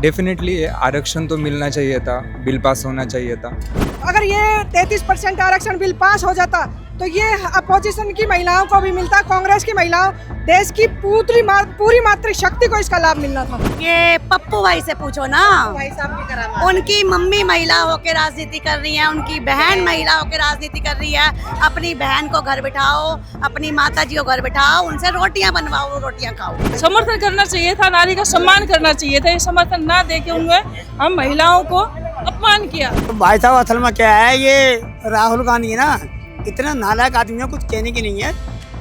Definitely आरक्षण तो मिलना चाहिए था, बिल पास होना चाहिए था। अगर ये 33% आरक्षण बिल पास हो जाता तो ये अपोजिशन की महिलाओं को भी मिलता, कांग्रेस की महिलाओं, देश की पूरी मातृशक्ति को इसका लाभ मिलना था। ये पप्पू भाई से पूछो ना, भाई साहब की तरह उनकी मम्मी महिला होकर राजनीति कर रही है, उनकी बहन महिला होकर राजनीति कर रही है। अपनी बहन को घर बिठाओ, अपनी माता जी को घर बिठाओ, उनसे रोटियां बनवाओ, रोटियां खाओ। समर्थन करना चाहिए था, नारी का सम्मान करना चाहिए था। ये समर्थन ना देके उन्होंने हम महिलाओं को अपमान किया। भाई साहब असल में क्या है, ये राहुल गांधी है ना, इतना नालायक आदमी है, कुछ कहने की नहीं है।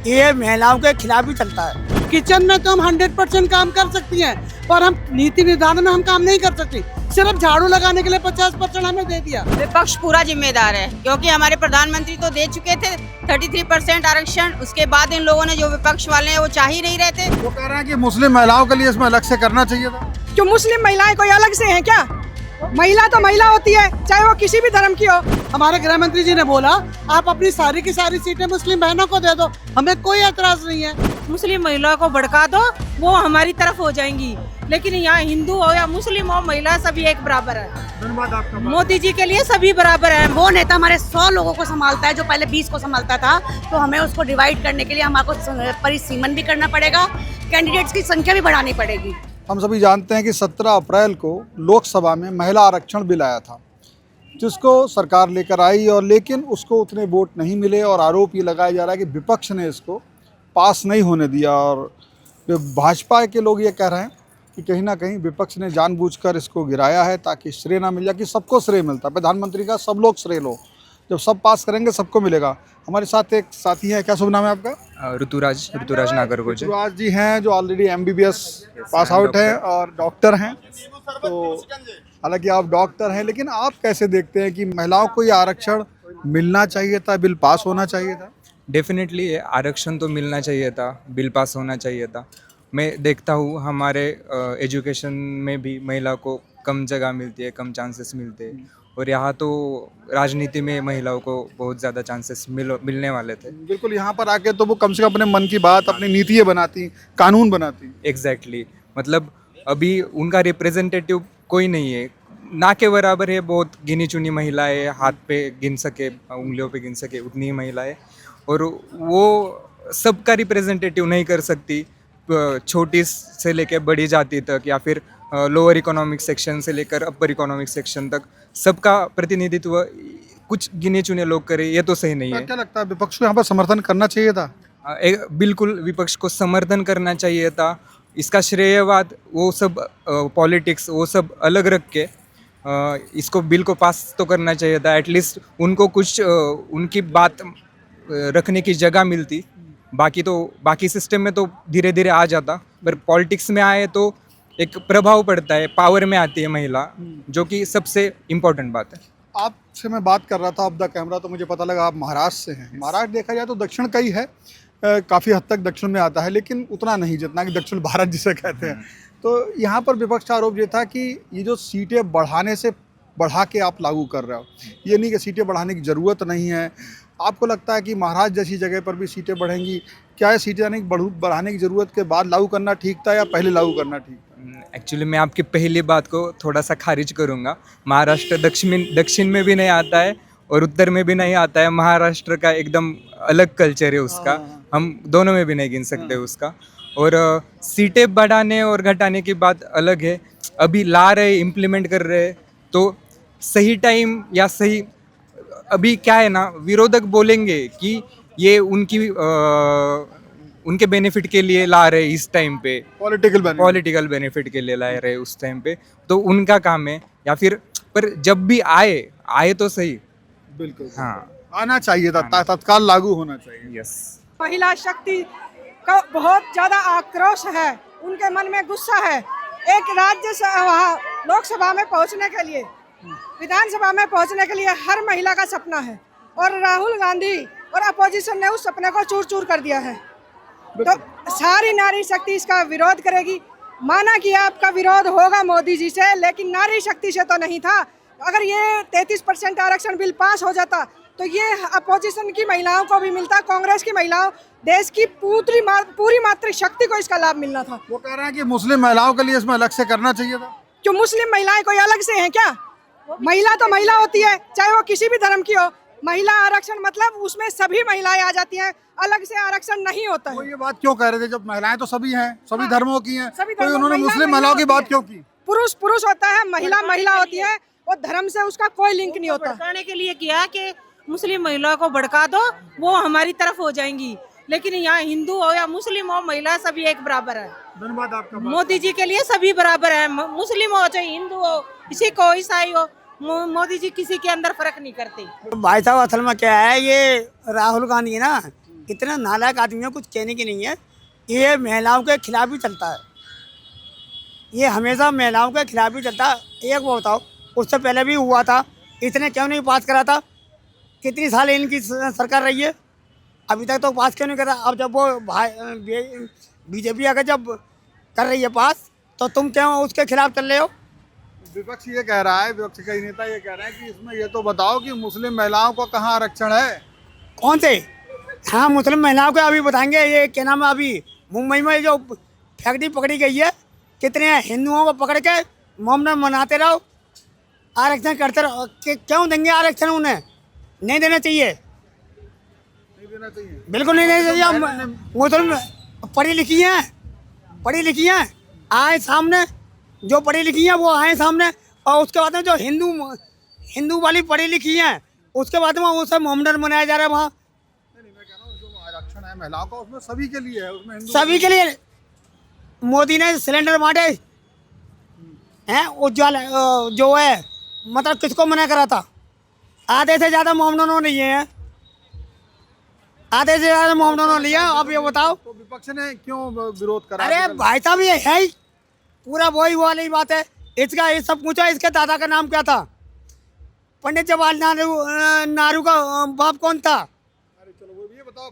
ये महिलाओं के खिलाफ ही चलता है। किचन में तो हम 100% काम कर सकती हैं, पर हम नीति निर्धारण में हम काम नहीं कर सकते। सिर्फ झाड़ू लगाने के लिए 50% हमें दे दिया। विपक्ष पूरा जिम्मेदार है, क्योंकि हमारे प्रधानमंत्री तो दे चुके थे 33% आरक्षण। उसके बाद इन लोगों ने, जो विपक्ष वाले हैं, वो चाह ही नहीं रहे थे। वो कह रहे हैं कि मुस्लिम महिलाओं के लिए इसमें अलग से करना चाहिए था। क्यों मुस्लिम महिलाएं कोई अलग से हैं क्या? महिला तो महिला होती है, चाहे वो किसी भी धर्म की हो। हमारे गृह मंत्री जी ने बोला, आप अपनी सारी की सारी सीटें मुस्लिम बहनों को दे दो, हमें कोई एतराज नहीं है। मुस्लिम महिलाओं को भड़का दो, वो हमारी तरफ हो जाएंगी। लेकिन यहाँ हिंदू हो या मुस्लिम हो, महिला सभी एक बराबर है। धन्यवाद आपका। मोदी जी के लिए सभी बराबर है। वो नेता हमारे 100 लोगों को संभालता है, जो पहले 20 को संभालता था। तो हमें उसको डिवाइड करने के लिए हमारे को परिसीमन भी करना पड़ेगा, कैंडिडेट्स की संख्या भी बढ़ानी पड़ेगी। हम सभी जानते हैं कि 17 अप्रैल को लोकसभा में महिला आरक्षण बिल आया था, जिसको सरकार लेकर आई, और लेकिन उसको उतने वोट नहीं मिले। और आरोप ये लगाया जा रहा है कि विपक्ष ने इसको पास नहीं होने दिया। और भाजपा के लोग ये कह रहे हैं कि कहीं ना कहीं विपक्ष ने जानबूझकर इसको गिराया है, ताकि श्रेय ना मिल जाए, कि सबको श्रेय मिलता है प्रधानमंत्री का, सब लोग श्रेय लो, जब सब पास करेंगे सबको मिलेगा। हमारे साथ एक साथी है, क्या शुभ नाम है आपका? ऋतुराज नागरगोजे। ऋतुराज जी हैं, जो ऑलरेडी MBBS पास आउट हैं और डॉक्टर हैं। तो हालांकि आप डॉक्टर हैं, लेकिन आप कैसे देखते हैं कि महिलाओं को ये आरक्षण मिलना चाहिए था, बिल पास होना चाहिए था? डेफिनेटली आरक्षण तो मिलना चाहिए था, बिल पास होना चाहिए था। मैं देखता हूँ हमारे एजुकेशन में भी महिला को कम जगह मिलती है, कम चांसेस मिलते हैं। और यहाँ तो राजनीति में महिलाओं को बहुत ज़्यादा चांसेस मिलने वाले थे। बिल्कुल, यहाँ पर आके तो वो कम से कम अपने मन की बात, अपनी नीतियाँ बनाती, कानून बनाती। एग्जैक्टली मतलब अभी उनका रिप्रेजेंटेटिव कोई नहीं है, ना के बराबर है। बहुत गिनी चुनी महिलाएं, हाथ पे गिन सके, उंगलियों पे गिन सके उतनी ही महिलाएं, और वो सबका रिप्रेजेंटेटिव नहीं कर सकती। छोटी से लेकर बड़ी जाति तक, या फिर लोअर इकोनॉमिक सेक्शन से लेकर अपर इकोनॉमिक सेक्शन तक सबका प्रतिनिधित्व कुछ गिने चुने लोग करें, ये तो सही नहीं है। क्या लगता है, विपक्ष को यहाँ पर समर्थन करना चाहिए था? बिल्कुल विपक्ष को समर्थन करना चाहिए था। इसका श्रेयवाद वो सब पॉलिटिक्स वो सब अलग रख के इसको बिल को पास तो करना चाहिए था। एटलीस्ट उनको कुछ उनकी बात रखने की जगह मिलती। बाकी सिस्टम में तो धीरे धीरे आ जाता, पर पॉलिटिक्स में आए तो एक प्रभाव पड़ता है, पावर में आती है महिला, जो कि सबसे इम्पोर्टेंट बात है। आपसे मैं बात कर रहा था ऑफ द कैमरा, तो मुझे पता लगा आप महाराष्ट्र से हैं। महाराष्ट्र देखा जाए तो दक्षिण का ही है, काफ़ी हद तक दक्षिण में आता है, लेकिन उतना नहीं जितना कि दक्षिण भारत जिसे कहते हैं। तो यहाँ पर विपक्ष का आरोप ये था कि ये जो सीटें बढ़ा के आप लागू कर रहे हो, ये नहीं कि सीटें बढ़ाने की ज़रूरत नहीं है। आपको लगता है कि महाराष्ट्र जैसी जगह पर भी सीटें बढ़ेंगी? क्या ये सीटें यानी बढ़ाने की ज़रूरत के बाद लागू करना ठीक था, या पहले लागू करना ठीक था? एक्चुअली मैं आपकी पहली बात को थोड़ा सा खारिज करूँगा। महाराष्ट्र दक्षिण में भी नहीं आता है और उत्तर में भी नहीं आता है। महाराष्ट्र का एकदम अलग कल्चर है उसका, हम दोनों में भी नहीं गिन सकते उसका। और सीटें बढ़ाने और घटाने की बात अलग है। अभी ला रहे, इम्प्लीमेंट कर रहे, तो सही टाइम या सही, अभी क्या है ना, विरोधक बोलेंगे कि ये उनके बेनिफिट के लिए ला रहे इस टाइम पे, पॉलिटिकल बेनिफिट के लिए ला रहे उस टाइम पे, तो उनका काम है। या फिर पर जब भी आए तो सही। बिल्कुल, हाँ, आना चाहिए था, तत्काल लागू होना चाहिए। यस। महिला शक्ति का बहुत ज़्यादा आक्रोश है, उनके मन में गुस्सा है। एक राज्यसभा लोकसभा में पहुंचने के लिए, विधानसभा में पहुंचने के लिए हर महिला का सपना है, और राहुल गांधी और अपोजिशन ने उस सपने को चूर चूर कर दिया है। तो सारी नारी शक्ति इसका विरोध करेगी। माना कि आपका विरोध होगा मोदी जी से, लेकिन नारी शक्ति से तो नहीं था। अगर ये 33% आरक्षण बिल पास हो जाता तो ये अपोजिशन की महिलाओं को भी मिलता, कांग्रेस की महिलाओं, देश की पूरी मातृशक्ति को इसका लाभ मिलना था। वो कह रहे हैं कि मुस्लिम महिलाओं के लिए इसमें अलग से करना चाहिए था। क्यों मुस्लिम महिलाएं कोई अलग से हैं क्या? महिला तो महिला होती है, चाहे वो किसी भी धर्म की हो। महिला आरक्षण मतलब उसमें सभी महिलाएं आ जाती हैं, अलग से आरक्षण नहीं होता वो है। ये बात क्यों कह रहे थे जब महिलाएं तो सभी हैं, सभी धर्मों की हैं, सभी तो धर्मों- उन्होंने महिला मुस्लिम महिला महिलाओं की होती बात है। क्यों की? पुरुष पुरुष होता है, महिला महिला होती है, और धर्म से उसका कोई लिंक नहीं होता। भड़काने के लिए किया कि मुस्लिम महिलाओं को भड़का दो, वो हमारी तरफ हो जाएंगी। लेकिन यहाँ हिंदू हो या मुस्लिम हो, महिला सभी एक बराबर है। धन्यवाद आपका। मोदी जी के लिए सभी बराबर है, मुस्लिम हो चाहे हिंदू हो, किसी को ईसाई हो, मोदी जी किसी के अंदर फर्क नहीं करते। भाई साहब असल में क्या है, ये राहुल गांधी है ना, इतना नालायक आदमी है, कुछ कहने की नहीं है। ये महिलाओं के खिलाफ ही चलता है, ये हमेशा महिलाओं के खिलाफ ही चलता है। एक वो बताओ, उससे पहले भी हुआ था, इसने क्यों नहीं पास करा था? कितनी साल इनकी सरकार रही है, अभी तक तो पास क्यों नहीं करा? अब जब वो बीजेपी अगर जब कर रही है पास, तो तुम क्यों उसके खिलाफ चल रहे हो? विपक्ष ये कह रहा है, विपक्ष के नेता ये कह रहे हैं कि इसमें ये तो बताओ कि मुस्लिम महिलाओं को कहाँ आरक्षण है? कौन से? हाँ, मुस्लिम महिलाओं को अभी बताएंगे। ये क्या नाम है, अभी मुंबई में जो फैक्ट्री पकड़ी गई है, कितने हिंदुओं को पकड़ के मोमडन मनाते रहो, आरक्षण करते रहो। क्यों देंगे आरक्षण? उन्हें नहीं देना चाहिए, नहीं देना चाहिए, बिल्कुल नहीं देना चाहिए। मुस्लिम पढ़ी लिखी हैं, आए सामने, जो पढ़ी लिखी हैं वो आए सामने, और उसके बाद में जो हिंदू वाली पढ़ी लिखी हैं, उसके बाद में उसे मोमडन मनाया जा रहा है वहाँ। नहीं मैं कह रहा हूँ जो आरक्षण है महिलाओं का, उसमें सभी के लिए है, उसमें हिंदू सभी के लिए मोदी ने सिलेंडर बांटे हैं, उज्ज्वला जो है, मतलब किसको मना करा था? आधे से ज़्यादा मोमडनों ने लिए हैं, आधे से ज़्यादा मोमडनों ने लिया। अब ये बताओ, तो विपक्ष ने क्यों विरोध करा? अरे भाई साहब ये है ही पूरा वही वाली बात है। इसका ये सब पूछा, इसके दादा का नाम क्या था? पंडित जवाहरलाल नेहरू का बाप कौन था? अरे चलो वो ये बताओ,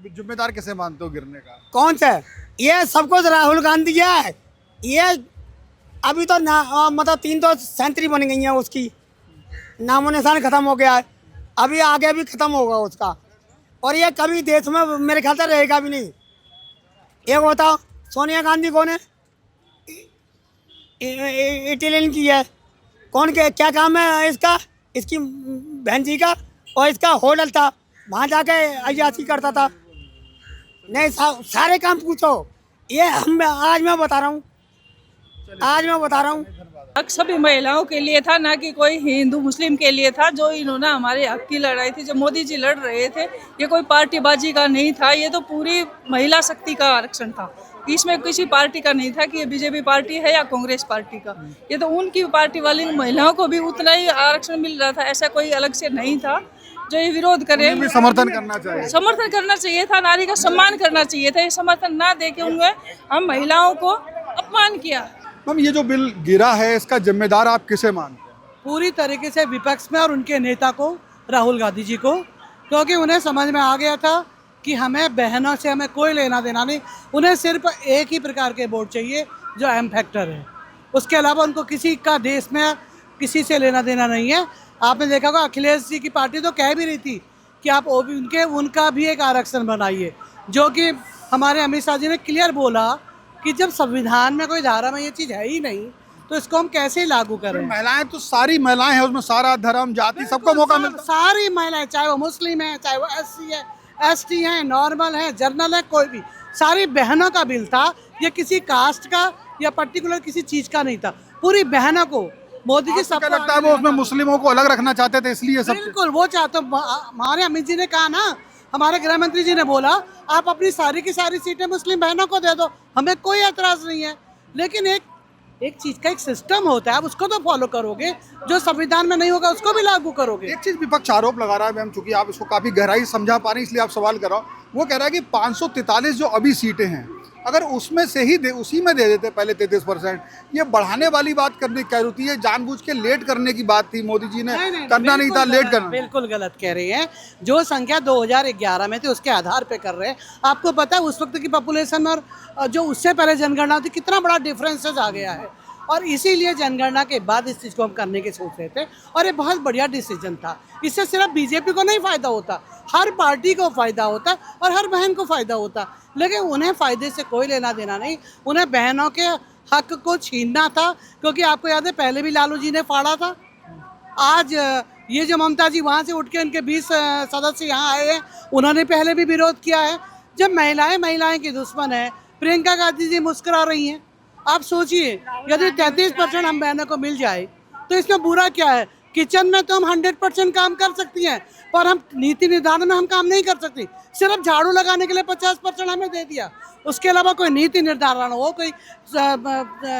जिम्मेदार किसे मानते हो गिरने का? कौन सा? ये सब कुछ राहुल गांधी है। ये अभी तो मतलब 3 तो सेंचुरी बन गई है उसकी, नामो निशान खत्म हो गया है, अभी आगे भी खत्म होगा उसका, और ये कभी देश में मेरे ख्याल से रहेगा भी नहीं। ये बताओ, सोनिया गांधी कौन है? इटालियन की है। कौन के क्या काम है इसका? इसकी बहन जी का, और इसका होटल था, वहाँ जाके अय्याशी करता था। नहीं सारे काम पूछो, ये आज मैं बता रहा हूँ, हक सभी महिलाओं के लिए था, ना कि कोई हिंदू मुस्लिम के लिए था। जो इन्होंने हमारे हक की लड़ाई थी, जो मोदी जी लड़ रहे थे, ये कोई पार्टीबाजी का नहीं था, ये तो पूरी महिला शक्ति का आरक्षण था। इसमें किसी पार्टी का नहीं था कि ये बीजेपी पार्टी है या कांग्रेस पार्टी का, ये तो उनकी पार्टी वाली महिलाओं को भी उतना ही आरक्षण मिल रहा था, ऐसा कोई अलग से नहीं था। जो ये विरोध करे, भी समर्थन करना चाहिए, समर्थन करना चाहिए था, नारी का सम्मान करना चाहिए था। ये समर्थन ना दे के उन्हें हम महिलाओं को अपमान किया। मैम ये जो बिल गिरा है, इसका जिम्मेदार आप किसे मानते हैं? पूरी तरीके से विपक्ष में और उनके नेता को, राहुल गांधी जी को, क्योंकि उन्हें समझ में आ गया था कि हमें बहनों से हमें कोई लेना देना नहीं, उन्हें सिर्फ एक ही प्रकार के वोट चाहिए जो एम फैक्टर है। उसके अलावा उनको किसी का देश में किसी से लेना देना नहीं है। आपने देखा होगा अखिलेश जी की पार्टी तो कह भी रही थी कि आप उनका भी एक आरक्षण बनाइए, जो कि हमारे अमित शाह जी ने क्लियर बोला कि जब संविधान में कोई धारा में ये चीज़ है ही नहीं, तो इसको हम कैसे लागू करें? महिलाएं तो सारी महिलाएं हैं, उसमें सारा धर्म जाति सबको मौका मिलता है। सारी महिलाएं, चाहे वो मुस्लिम है, चाहे वो SC है, ST है, नॉर्मल है, जर्नल है, कोई भी, सारी बहनों का बिल था। ये किसी कास्ट का या पर्टिकुलर किसी चीज का नहीं था, पूरी बहनों को मोदी जी सबको लगता है वो उसमें मुस्लिमों को अलग रखना चाहते थे, इसलिए सब बिल्कुल वो चाहते। हमारे अमित जी ने कहा ना, हमारे गृह मंत्री जी ने बोला, आप अपनी सारी की सारी सीटें मुस्लिम बहनों को दे दो, हमें कोई एतराज नहीं है। लेकिन एक चीज का एक सिस्टम होता है, आप उसको तो फॉलो करोगे, जो संविधान में नहीं होगा उसको भी लागू करोगे। एक चीज विपक्ष आरोप लगा रहा है मैम, चूंकि आप इसको काफी गहराई समझा पा रहे हैं इसलिए आप सवाल कर रहा हूँ, वो कह रहा है कि 543 जो अभी सीटें हैं, अगर उसमें से ही उसी में दे देते पहले 33%, ये बढ़ाने वाली बात करने क्या होती है? जानबूझ के लेट करने की बात थी, मोदी जी ने करना नहीं था, लेट करना। बिल्कुल गलत कह रहे हैं। जो संख्या 2011 में थी उसके आधार पे कर रहे हैं। आपको पता है उस वक्त की पॉपुलेशन और जो उससे पहले जनगणना थी, कितना बड़ा डिफरेंसेस आ गया है, और इसीलिए जनगणना के बाद इस चीज़ को हम करने के सोच रहे थे, और ये बहुत बढ़िया डिसीजन था। इससे सिर्फ बीजेपी को नहीं फ़ायदा होता, हर पार्टी को फ़ायदा होता और हर बहन को फ़ायदा होता, लेकिन उन्हें फ़ायदे से कोई लेना देना नहीं। उन्हें बहनों के हक को छीनना था, क्योंकि आपको याद है पहले भी लालू जी ने फाड़ा था। आज ये जो ममता जी वहाँ से उठ के उनके 20 सदस्य यहाँ आए हैं, उन्होंने पहले भी विरोध किया है। जब महिलाएं की दुश्मन है, प्रियंका गांधी जी मुस्कुरा रही हैं। आप सोचिए, यदि 33% हम बहनों को मिल जाए तो इसमें बुरा क्या है। किचन में तो हम 100% काम कर सकती हैं, पर हम नीति निर्धारण में हम काम नहीं कर सकती। सिर्फ झाड़ू लगाने के लिए 50% हमें दे दिया, उसके अलावा कोई नीति निर्धारण हो, कोई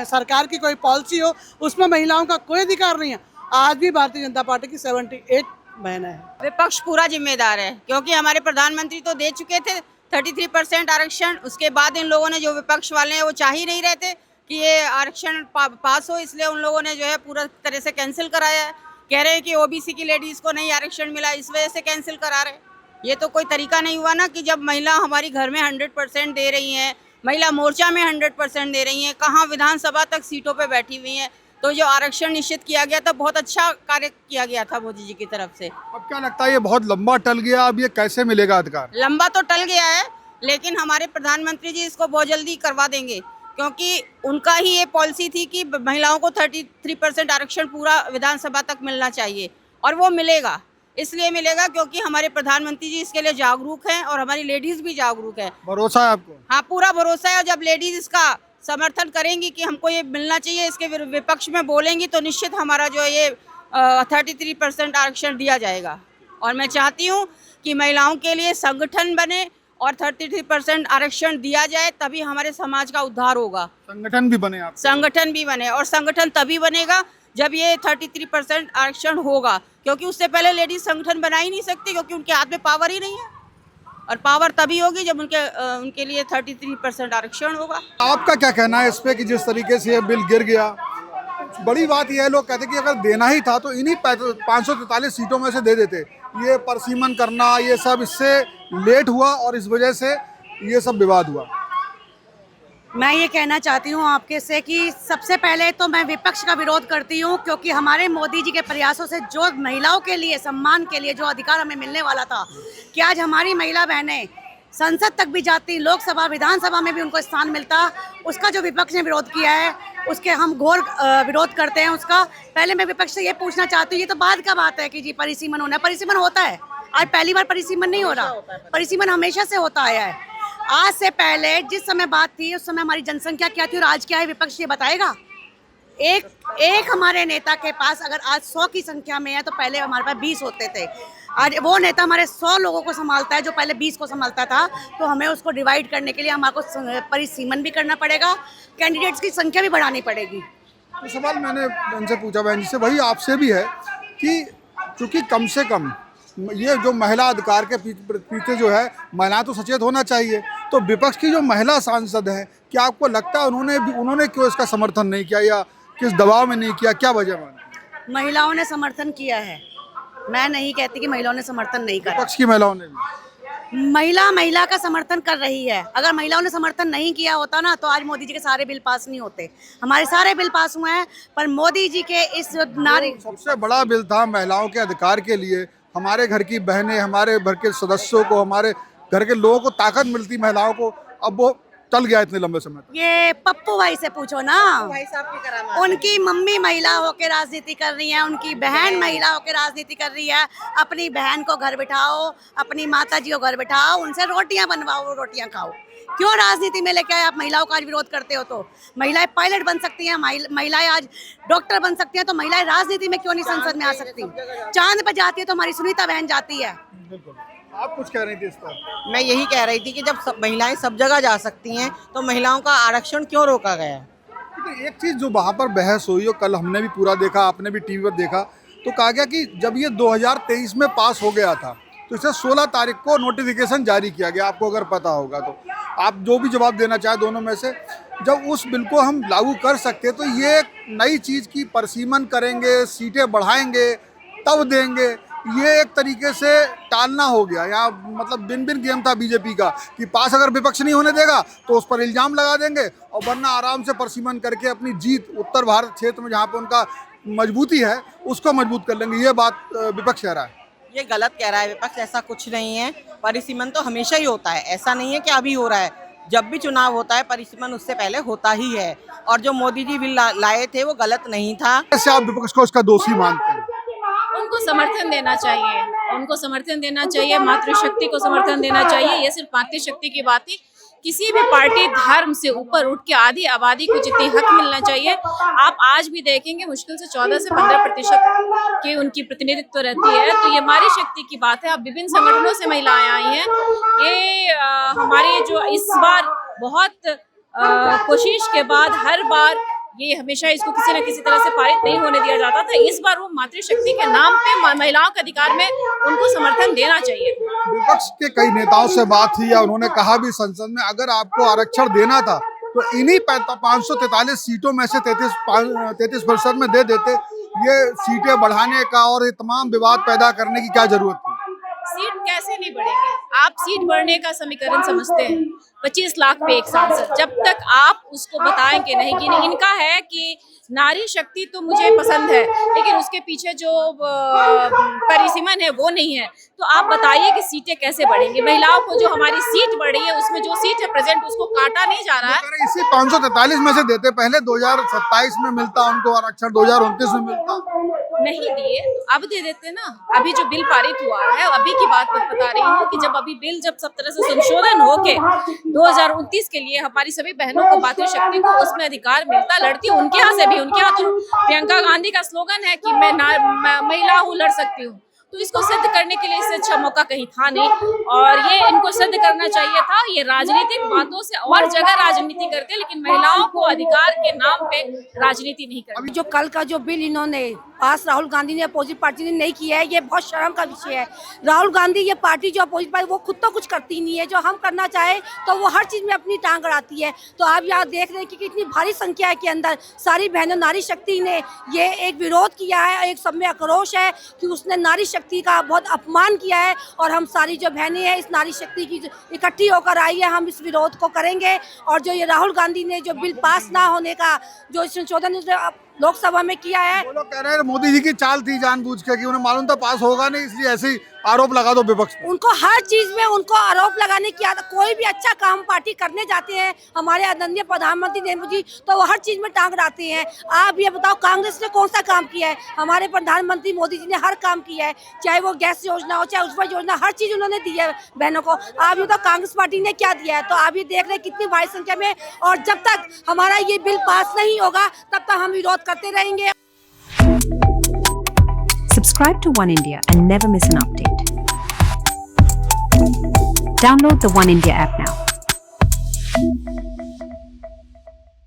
सरकार की कोई पॉलिसी हो, उसमें महिलाओं का कोई अधिकार नहीं है। आज भी भारतीय जनता पार्टी की 78 बहनें हैं। विपक्ष पूरा जिम्मेदार है, क्योंकि हमारे प्रधानमंत्री तो दे चुके थे 33% आरक्षण। उसके बाद इन लोगों ने, जो विपक्ष वाले हैं, वो चाह ही नहीं रहे थे कि ये आरक्षण पास हो, इसलिए उन लोगों ने जो है पूरा तरह से कैंसिल कराया है। कह रहे हैं कि ओबीसी की लेडीज को नहीं आरक्षण मिला, इस वजह से कैंसिल करा रहे हैं। ये तो कोई तरीका नहीं हुआ ना, कि जब महिला हमारी घर में 100% दे रही हैं, महिला मोर्चा में 100% दे रही हैं, कहाँ विधानसभा तक सीटों पे बैठी हुई हैं। तो जो आरक्षण निश्चित किया गया था, बहुत अच्छा कार्य किया गया था मोदी जी की तरफ से। अब क्या लगता है ये बहुत लंबा टल गया, अब ये कैसे मिलेगा अधिकार? लंबा तो टल गया है, लेकिन हमारे प्रधानमंत्री जी इसको बहुत जल्दी करवा देंगे, क्योंकि उनका ही ये पॉलिसी थी कि महिलाओं को 33% आरक्षण पूरा विधानसभा तक मिलना चाहिए, और वो मिलेगा। इसलिए मिलेगा क्योंकि हमारे प्रधानमंत्री जी इसके लिए जागरूक हैं और हमारी लेडीज भी जागरूक है। भरोसा है आपको? हाँ, पूरा भरोसा है। और जब लेडीज इसका समर्थन करेंगी कि हमको ये मिलना चाहिए, इसके विपक्ष में बोलेंगी, तो निश्चित हमारा जो ये 33% आरक्षण दिया जाएगा। और मैं चाहती हूँ कि महिलाओं के लिए संगठन बने और 33% आरक्षण दिया जाए, तभी हमारे समाज का उद्धार होगा। संगठन भी बने आप? संगठन भी बने, और संगठन तभी बनेगा जब ये 33% आरक्षण होगा, क्योंकि उससे पहले लेडीज संगठन बना ही नहीं सकती, क्योंकि उनके हाथ में पावर ही नहीं है। और पावर तभी होगी जब उनके लिए 33% आरक्षण होगा। आपका क्या कहना है इस पे कि जिस तरीके से ये बिल गिर गया? बड़ी बात यह है, लोग कहते कि अगर देना ही था तो इन्हीं 543 सीटों में से दे देते। ये परसीमन करना, ये सब इससे लेट हुआ और इस वजह से ये सब विवाद हुआ। मैं ये कहना चाहती हूँ आपके से कि सबसे पहले तो मैं विपक्ष का विरोध करती हूँ, क्योंकि हमारे मोदी जी के प्रयासों से जो महिलाओं के लिए, सम्मान के लिए जो अधिकार हमें मिलने वाला था, कि आज हमारी महिला बहनें संसद तक भी जाती, लोकसभा विधानसभा में भी उनको स्थान मिलता, उसका जो विपक्ष ने विरोध किया है उसके हम घोर विरोध करते हैं उसका। पहले मैं विपक्ष से ये पूछना चाहती हूँ, ये तो बाद का बात है कि जी परिसीमन होना है। परिसीमन होता है, आज पहली बार परिसीमन नहीं हो रहा, परिसीमन हमेशा से होता आया है। आज से पहले जिस समय बात थी, उस समय हमारी जनसंख्या क्या थी और आज क्या है, विपक्ष ये बताएगा? एक हमारे नेता के पास अगर आज 100 की संख्या में है, तो पहले हमारे पास 20 होते थे। आज वो नेता हमारे 100 लोगों को संभालता है, जो पहले 20 को संभालता था। तो हमें उसको डिवाइड करने के लिए हमारे को परिसीमन भी करना पड़ेगा, कैंडिडेट्स की संख्या भी बढ़ानी पड़ेगी। तो सवाल मैंने उनसे पूछा, बहन जी से, वही आपसे भी है कि चूँकि कम से कम ये जो महिला अधिकार के पीछे जो है, महिलाएं तो सचेत होना चाहिए। तो विपक्ष की जो महिला सांसद हैं, क्या आपको लगता है उन्होंने क्यों इसका समर्थन नहीं किया, या किस दबाव में नहीं किया, क्या वजह मानते? महिलाओं ने समर्थन किया है, मैं नहीं कहती कि महिलाओं ने समर्थन नहीं करा। विपक्ष की महिलाओं ने भी? महिला का समर्थन कर रही है। अगर महिलाओं ने समर्थन नहीं किया होता ना, तो आज मोदी जी के सारे बिल पास नहीं होते। हमारे सारे बिल पास हुए हैं, पर मोदी जी के इस नारी सबसे बड़ा बिल था महिलाओं के अधिकार के लिए, हमारे घर की बहनें, हमारे घर के सदस्यों को, हमारे घर के लोगों को ताकत मिलती महिलाओं को, अब वो टल गया इतने लंबे समय तक। ये पप्पू भाई से पूछो ना, उनकी मम्मी महिला होकर राजनीति कर रही है, उनकी बहन महिला होकर राजनीति कर रही है। अपनी बहन को घर बिठाओ, अपनी माता जी को घर बिठाओ, उनसे रोटियां बनवाओ, रोटियां खाओ। क्यों राजनीति में लेके आए आप? महिलाओं का आज विरोध करते हो तो महिलाएं पायलट बन सकती हैं, महिलाएं आज डॉक्टर बन सकती हैं, तो महिलाएं राजनीति में क्यों नहीं संसद में आ सकती? चांद पर जाती है तो हमारी सुनीता बहन जाती है। आप कुछ कह रही थी इस पर? मैं यही कह रही थी कि जब महिलाएं सब जगह जा सकती हैं, तो महिलाओं का आरक्षण क्यों रोका गया? एक चीज़ जो वहाँ पर बहस हुई, और कल हमने भी पूरा देखा, आपने भी टीवी पर देखा, तो कहा गया कि जब ये 2023 में पास हो गया था, तो इसे 16 तारीख को नोटिफिकेशन जारी किया गया। आपको अगर पता होगा तो आप जो भी जवाब देना चाहे दोनों में से, जब उस बिल को हम लागू कर सकते, तो ये एक नई चीज़ की परसीमन करेंगे, सीटें बढ़ाएंगे, तब देंगे, ये एक तरीके से टालना हो गया। यहाँ मतलब बिन गेम था बीजेपी का कि पास अगर विपक्ष नहीं होने देगा तो उस पर इल्ज़ाम लगा देंगे, और वरना आराम से परसीमन करके अपनी जीत उत्तर भारत क्षेत्र में जहाँ पर उनका मजबूती है उसको मजबूत कर लेंगे। ये बात विपक्ष कह रहा है। ये गलत कह रहा है विपक्ष, ऐसा कुछ नहीं है। परिसीमन तो हमेशा ही होता है, ऐसा नहीं है कि अभी हो रहा है। जब भी चुनाव होता है परिसीमन उससे पहले होता ही है, और जो मोदी जी बिल लाए थे वो गलत नहीं था। कैसे आप विपक्ष को इसका दोषी मानते हैं? उनको समर्थन देना चाहिए, उनको समर्थन देना चाहिए, मातृशक्ति को समर्थन देना चाहिए। ये सिर्फ मातृशक्ति की बात है, किसी भी पार्टी धर्म से ऊपर उठ के आधी आबादी को जितनी हक मिलना चाहिए। आप आज भी देखेंगे मुश्किल से 14 से 15% की उनकी प्रतिनिधित्व रहती है, तो ये हमारी शक्ति की बात है। अब विभिन्न संगठनों से महिलाएं आई हैं, ये हमारी जो इस बार बहुत कोशिश के बाद हर बार ये हमेशा इसको किसी न किसी तरह से पारित नहीं होने दिया जाता था। इस बार वो मातृशक्ति के नाम पे महिलाओं के अधिकार में उनको समर्थन देना चाहिए। विपक्ष के कई नेताओं से बात हुई या उन्होंने कहा भी संसद में अगर आपको आरक्षण देना था तो इन्हीं 543 सीटों में से 33% में दे देते। ये सीटें बढ़ाने का और ये तमाम विवाद पैदा करने की क्या जरूरत थी? सीट कैसे नहीं बढ़ेंगे? आप सीट बढ़ने का समीकरण समझते हैं, 25 लाख पे एक सांसद। जब तक आप उसको बताएंगे नहीं कि इनका है कि नारी शक्ति तो मुझे पसंद है, लेकिन उसके पीछे जो परिसीमन है वो नहीं है, तो आप बताइए कि सीटें कैसे बढ़ेंगी? महिलाओं को जो हमारी सीट बढ़ी है उसमें जो सीट है प्रेजेंट उसको काटा नहीं जा रहा है। इसी 543 में से देते, पहले 2027 में मिलता उनको आरक्षण, 2029 में मिलता, नहीं दिए तो अब दे देते ना। अभी जो बिल पारित हुआ है, अभी की बात बता रही हूँ कि जब अभी बिल जब सब तरह से संशोधन होके 2029 के लिए हमारी सभी बहनों को मातृशक्ति को उसमें अधिकार मिलता, लड़ती हूँ उनके यहाँ से भी। उनके यहाँ तो प्रियंका गांधी का स्लोगन है कि मैं महिला हूँ, लड़ सकती हूँ, तो इसको सिद्ध करने के लिए इससे अच्छा मौका कहीं था नहीं, और ये इनको सिद्ध करना चाहिए था। ये राजनीतिक बातों से और जगह राजनीति करते, लेकिन महिलाओं को अधिकार के नाम पे राजनीति नहीं करती। जो कल का जो बिल इन्होंने पास राहुल गांधी ने अपोजिट पार्टी ने नहीं किया है, ये बहुत शर्म का विषय है। राहुल गांधी ये पार्टी जो अपोजिट पार्टी वो खुद तो कुछ करती नहीं है, जो हम करना चाहे तो वो हर चीज में अपनी टांग अड़ाती है। तो आप यहाँ देख रहे हैं कि कितनी भारी संख्या के अंदर सारी बहनों नारी शक्ति ने ये एक विरोध किया है, एक सब में आक्रोश है कि उसने नारी शक्ति का बहुत अपमान किया है, और हम सारी जो बहनें हैं इस नारी शक्ति की इकट्ठी होकर आई है, हम इस विरोध को करेंगे। और जो ये राहुल गांधी ने जो बिल पास ना होने का जो संशोधन लोकसभा में किया है, वो लोग कह रहे हैं मोदी जी की चाल थी जानबूझ के कि उन्हें मालूम था पास होगा नहीं, इसलिए ऐसे ही आरोप लगा दो विपक्ष पे। उनको हर चीज में उनको आरोप लगाने की आदत। कोई भी अच्छा काम पार्टी करने जाते हैं हमारे आदरणीय प्रधानमंत्री नरेंद्र मोदी, तो वो हर चीज में टांग अड़ाते हैं। आप ये बताओ कांग्रेस ने कौन सा काम किया है? हमारे प्रधानमंत्री मोदी जी ने हर काम किया है, चाहे वो गैस योजना हो, चाहे उज्ज्वला योजना, हर चीज उन्होंने दी है बहनों को। आप ये तो कांग्रेस पार्टी ने क्या दिया है? तो आप ये देख रहे हैं कितनी भारी संख्या में, और जब तक हमारा ये बिल पास नहीं होगा तब तक हम विरोध करते रहेंगे। Subscribe to One India and never miss an update. Download the One India app now.